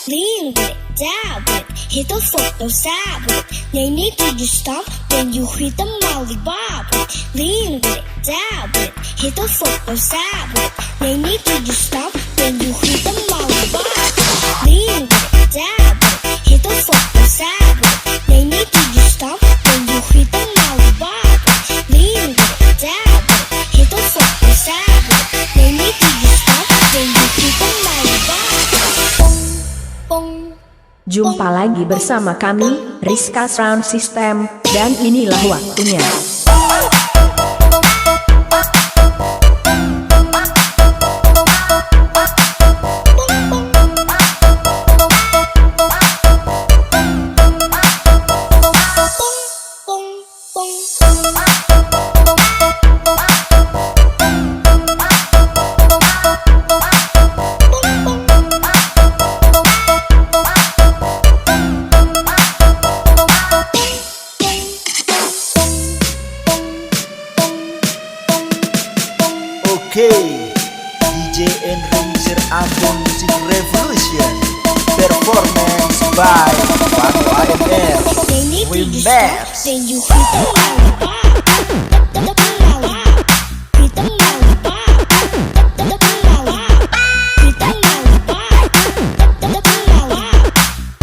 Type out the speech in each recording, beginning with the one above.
lean with it, dab with it, hit the foot, no side with it. They need to just stop when you hit the molly bob with it. Lean with it, dab with it, hit the foot, no side with it. They need to just stop when you hit the molly bob with it. Lean with it, dab with it, hit the foot, no side with it. They need to just stop when you hit the molly bob with it. Lean with it, dab with it, hit the foot, no side with it. They need to just stop when you hit the molly bob with it. Jumpa lagi bersama kami, Rizka Sound System, dan inilah waktunya. DJ and Remixer Ambon Music Revolution. Performance by Pano AMR. We Max. Then you hit the molly bob, hit the molly bob, hit the molly bob, hit the molly bob, hit the molly bob,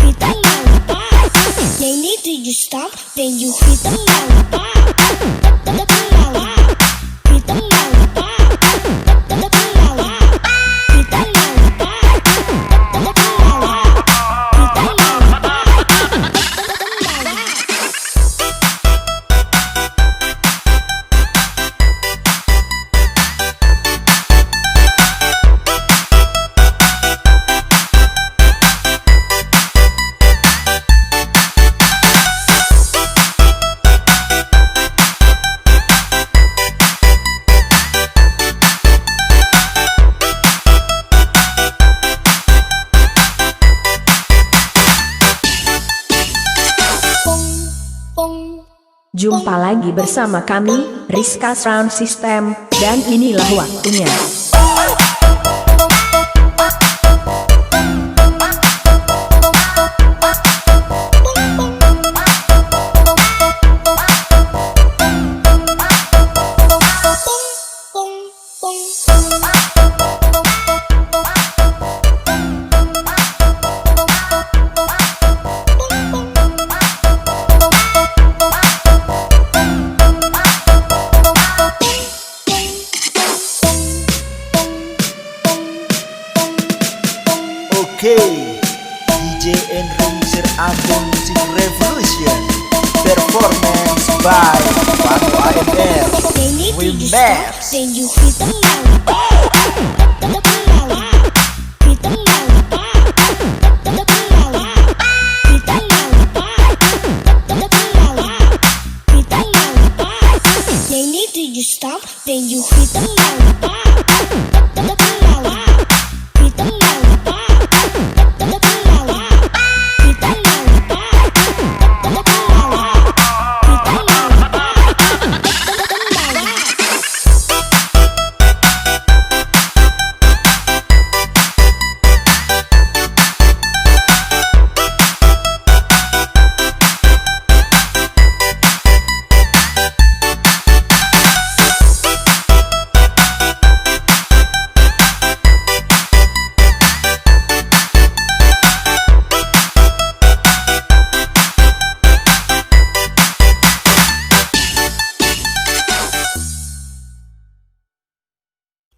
hit the molly bob. They need to just stop. Then you hit the molly bob, hit the molly bob, hit the molly bob. Jumpa lagi bersama kami, Rizka Sound System, dan inilah waktunya. DJ and Remixer Ambon Music Revolution. Performance by Pano AMR. We Max. Then you hit the molly bob, hit the